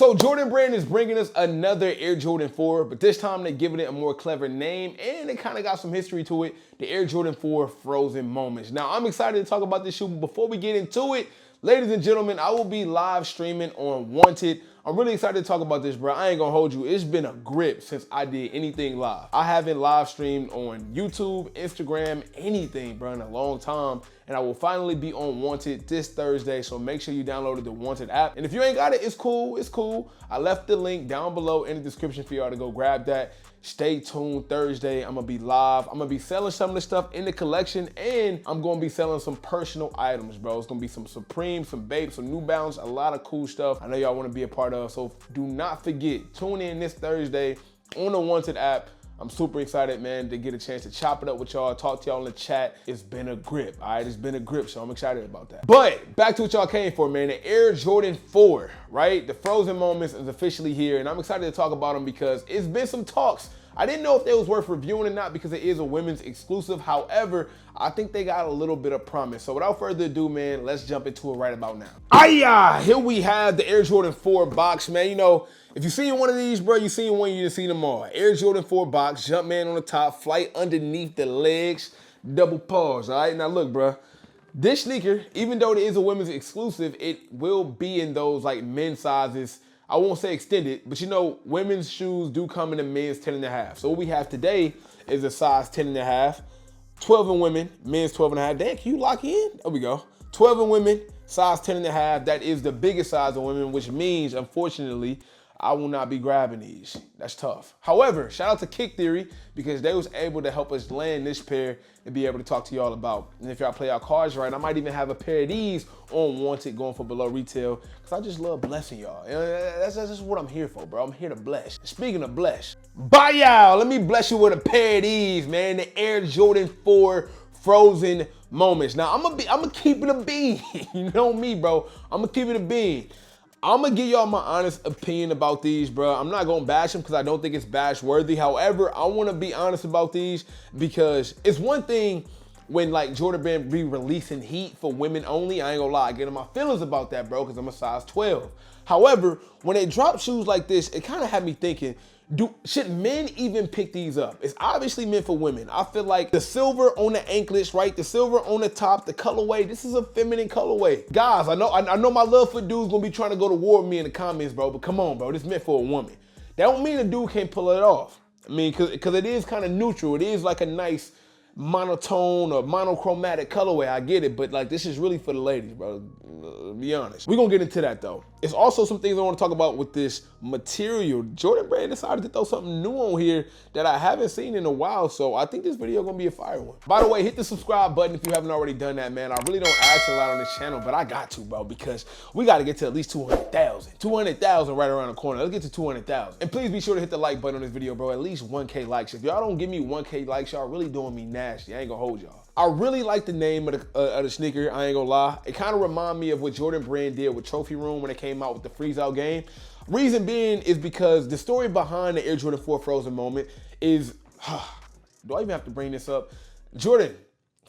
So Jordan Brand is bringing us another Air Jordan 4, but this time they're giving it a more clever name and it kind of got some history to it, the Air Jordan 4 Frozen Moments. Now I'm excited to talk about this shoe, but before we get into it, ladies and gentlemen, I will be live streaming on Wanted. I'm really excited to talk about this, bro. I ain't gonna hold you. It's been a grip since I did anything live. I haven't live streamed on YouTube, Instagram, anything, bro, in a long time. And I will finally be on Wanted this Thursday, so make sure you downloaded the Wanted app. And if you ain't got it, it's cool, it's cool. I left the link down below in the description for y'all to go grab that. Stay tuned Thursday, I'm gonna be live. I'm gonna be selling some of the stuff in the collection and I'm gonna be selling some personal items, bro. It's gonna be some Supreme, some Bape, some New Balance, a lot of cool stuff I know y'all wanna be a part of. So do not forget, tune in this Thursday on the Wanted app. I'm super excited, man, to get a chance to chop it up with y'all, talk to y'all in the chat. It's been a grip, all right? It's been a grip, so I'm excited about that. But back to what y'all came for, man. The Air Jordan 4, right? The Frozen Moments is officially here, and I'm excited to talk about them because it's been some talks. I didn't know if they was worth reviewing or not because it is a women's exclusive. However, I think they got a little bit of promise. So without further ado, man, let's jump into it right about now. Here we have the Air Jordan 4 box, man. You know, if you seen one of these, bro, you seen one, you just seen them all. Air Jordan 4 box, Jumpman on the top, flight underneath the legs, double pause, all right? Now look, bro, this sneaker, even though it is a women's exclusive, it will be in those like men's sizes. I won't say extended, but you know, women's shoes do come in the men's 10.5. So what we have today is a size 10.5, 12 in women, men's 12.5. Damn, can you lock in? There we go. 12 in women, size 10.5. That is the biggest size of women, which means, unfortunately, I will not be grabbing these. That's tough. However, shout out to Kick Theory because they was able to help us land this pair and be able to talk to y'all about. And if y'all play our cards right, I might even have a pair of these on Wanted going for below retail because I just love blessing y'all. That's just what I'm here for, bro. I'm here to bless. Speaking of bless, bye y'all. Let me bless you with a pair of these, man. The Air Jordan 4 Frozen Moments. Now I'm gonna keep it a bean. You know me, bro. I'm gonna keep it a bean. I'm gonna give y'all my honest opinion about these, bro. I'm not gonna bash them because I don't think it's bash worthy. However, I wanna be honest about these because it's one thing when like Jordan Brand be releasing heat for women only. I ain't gonna lie, I get in my feelings about that, bro, because I'm a size 12. However, when they drop shoes like this, it kind of had me thinking, should men even pick these up? It's obviously meant for women. I feel like the silver on the anklets, right? The silver on the top, the colorway, this is a feminine colorway. Guys, I know my love for dudes gonna be trying to go to war with me in the comments, bro, but come on, bro, this is meant for a woman. That don't mean a dude can't pull it off. I mean, cause it is kind of neutral. It is like a nice monotone or monochromatic colorway. I get it, but like this is really for the ladies, bro. Be honest. We're gonna get into that though. It's also some things I want to talk about with this material. Jordan Brand decided to throw something new on here that I haven't seen in a while, so I think this video gonna be a fire one. By the way, hit the subscribe button if you haven't already done that, man. I really don't ask a lot on this channel, but I got to, bro, because we got to get to at least 200,000. 200,000 right around the corner. Let's get to 200,000. And please be sure to hit the like button on this video, bro. At least 1K likes. If y'all don't give me 1K likes, y'all really doing me nasty. I ain't gonna hold y'all. I really like the name of the sneaker, I ain't gonna lie. It kind of remind me of what Jordan Brand did with Trophy Room when it came out with the freeze out game. Reason being is because the story behind the Air Jordan 4 Frozen Moment is, do I even have to bring this up? Jordan,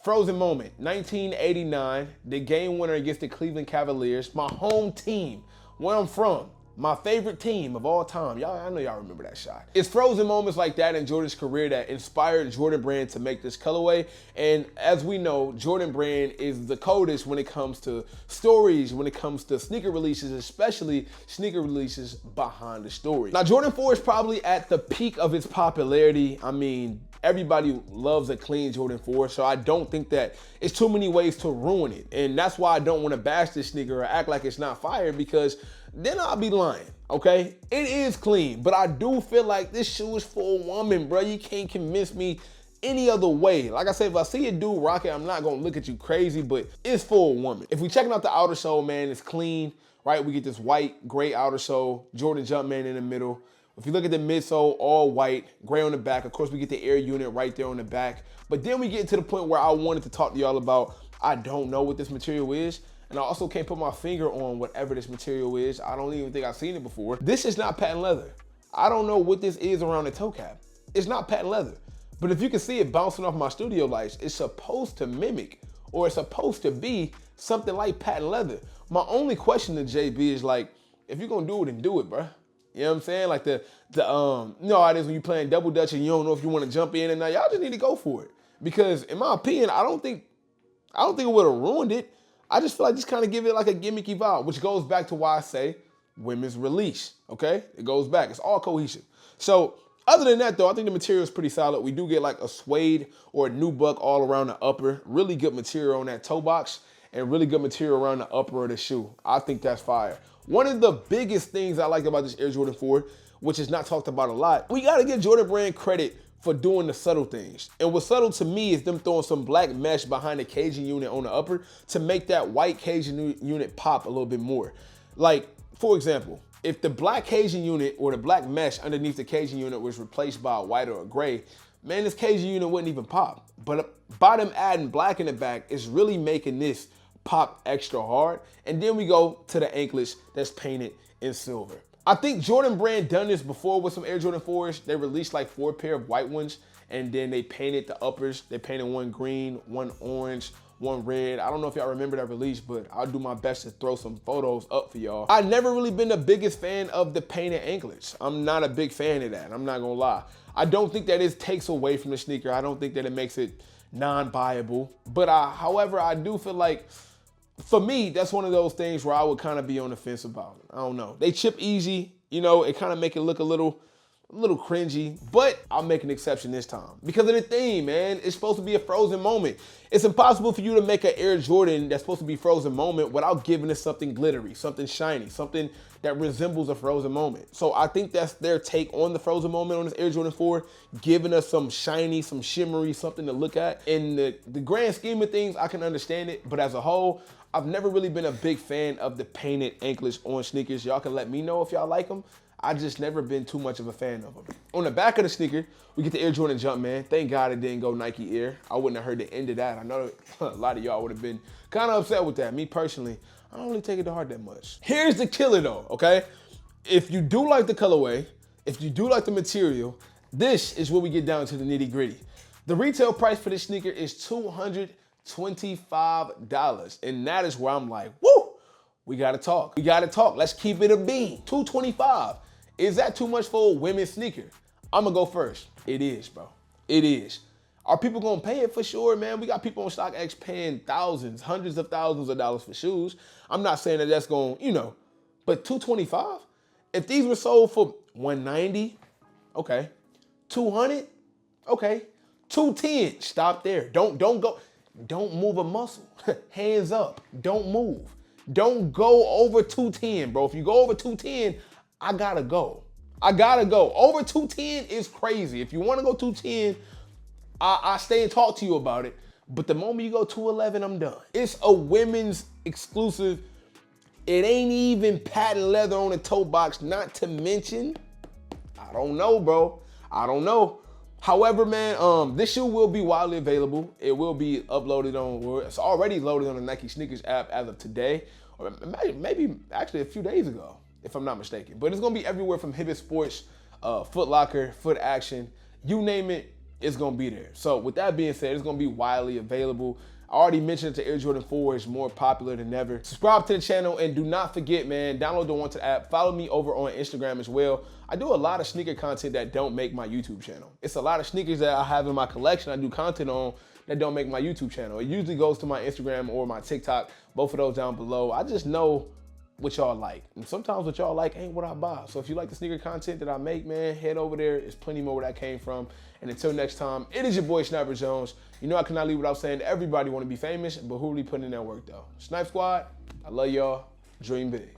Frozen Moment, 1989, the game winner against the Cleveland Cavaliers, my home team, where I'm from. My favorite team of all time. Y'all, I know y'all remember that shot. It's frozen moments like that in Jordan's career that inspired Jordan Brand to make this colorway. And as we know, Jordan Brand is the coldest when it comes to stories, when it comes to sneaker releases, especially sneaker releases behind the story. Now, Jordan 4 is probably at the peak of its popularity. I mean, everybody loves a clean Jordan 4, so I don't think that it's too many ways to ruin it. And that's why I don't want to bash this sneaker or act like it's not fire because then I'll be lying, okay? It is clean, but I do feel like this shoe is for a woman, bro. You can't convince me any other way. Like I said, if I see a dude rock it, I'm not gonna look at you crazy, but it's for a woman. If we checking out the outer sole, man, it's clean, right? We get this white, gray outer sole, Jordan Jumpman in the middle. If you look at the midsole, all white, gray on the back. Of course, we get the air unit right there on the back. But then we get to the point where I wanted to talk to y'all about, I don't know what this material is. And I also can't put my finger on whatever this material is. I don't even think I've seen it before. This is not patent leather. I don't know what this is around the toe cap. It's not patent leather. But if you can see it bouncing off my studio lights, it's supposed to mimic or it's supposed to be something like patent leather. My only question to JB is like, if you're gonna do it, then do it, bro. You know what I'm saying? Like you know how it is when you playing double dutch and you don't know if you want to jump in, and now y'all just need to go for it. Because in my opinion, I don't think it would have ruined it. I just feel like just kind of give it like a gimmicky vibe, which goes back to why I say women's release, okay? It goes back. It's all cohesive. So other than that, though, I think the material is pretty solid. We do get like a suede or a nubuck all around the upper. Really good material on that toe box and really good material around the upper of the shoe. I think that's fire. One of the biggest things I like about this Air Jordan 4, which is not talked about a lot, we got to give Jordan Brand credit for doing the subtle things. And what's subtle to me is them throwing some black mesh behind the caging unit on the upper to make that white caging unit pop a little bit more. Like, for example, if the black caging unit or the black mesh underneath the caging unit was replaced by a white or a gray, man, this caging unit wouldn't even pop. But by them adding black in the back, it's really making this pop extra hard. And then we go to the anklets that's painted in silver. I think Jordan Brand done this before with some Air Jordan 4s. They released like 4 pair of white ones, and then they painted the uppers. They painted one green, one orange, one red. I don't know if y'all remember that release, but I'll do my best to throw some photos up for y'all. I've never really been the biggest fan of the painted anklets. I'm not a big fan of that. I'm not gonna lie. I don't think that it takes away from the sneaker. I don't think that it makes it non-buyable. But however, I do feel like, for me, that's one of those things where I would kind of be on the fence about it. I don't know. They chip easy, you know, it kind of make it look a little cringy, but I'll make an exception this time. Because of the theme, man, it's supposed to be a frozen moment. It's impossible for you to make an Air Jordan that's supposed to be frozen moment without giving it something glittery, something shiny, something that resembles a frozen moment. So I think that's their take on the frozen moment on this Air Jordan 4, giving us some shiny, some shimmery, something to look at. In the grand scheme of things, I can understand it, but as a whole, I've never really been a big fan of the painted anklets on sneakers. Y'all can let me know if y'all like them. I just never been too much of a fan of them. On the back of the sneaker, we get the Air Jordan Jumpman. Thank God it didn't go Nike Air. I wouldn't have heard the end of that. I know a lot of y'all would have been kind of upset with that. Me personally, I don't really take it to heart that much. Here's the killer though, okay? If you do like the colorway, if you do like the material, this is where we get down to the nitty gritty. The retail price for this sneaker is $225. And that is where I'm like, woo, we gotta talk. We gotta talk. Let's keep it a bean. $225. Is that too much for a women's sneaker? I'm gonna go first. It is, bro. It is. Are people gonna pay it? For sure, man. We got people on StockX paying thousands, hundreds of thousands of dollars for shoes. I'm not saying that that's gonna, you know, but $225? If these were sold for $190, okay. $200, okay. $210, stop there. Don't go, don't move a muscle. Hands up, don't move. Don't go over 210, bro. If you go over 210, I gotta go. I gotta go. Over 210 is crazy. If you wanna go 210, I stay and talk to you about it. But the moment you go 211, I'm done. It's a women's exclusive. It ain't even patent leather on the toe box, not to mention, I don't know, bro. I don't know. However, man, this shoe will be widely available. It will be uploaded on, it's already loaded on the Nike Sneakers app as of today, or maybe actually a few days ago, if I'm not mistaken. But it's gonna be everywhere from Hibbett Sports, Foot Locker, Foot Action, you name it, it's gonna be there. So with that being said, it's gonna be widely available. I already mentioned that the Air Jordan 4 is more popular than ever. Subscribe to the channel and do not forget, man, download the Untitled app. Follow me over on Instagram as well. I do a lot of sneaker content that don't make my YouTube channel. It's a lot of sneakers that I have in my collection I do content on that don't make my YouTube channel. It usually goes to my Instagram or my TikTok, both of those down below. I just know what y'all like. And sometimes what y'all like ain't what I buy. So if you like the sneaker content that I make, man, head over there. There's plenty more where that came from. And until next time, it is your boy, Sniper Jones. You know I cannot leave without saying everybody want to be famous, but who really putting in that work though? Snipe Squad, I love y'all. Dream big.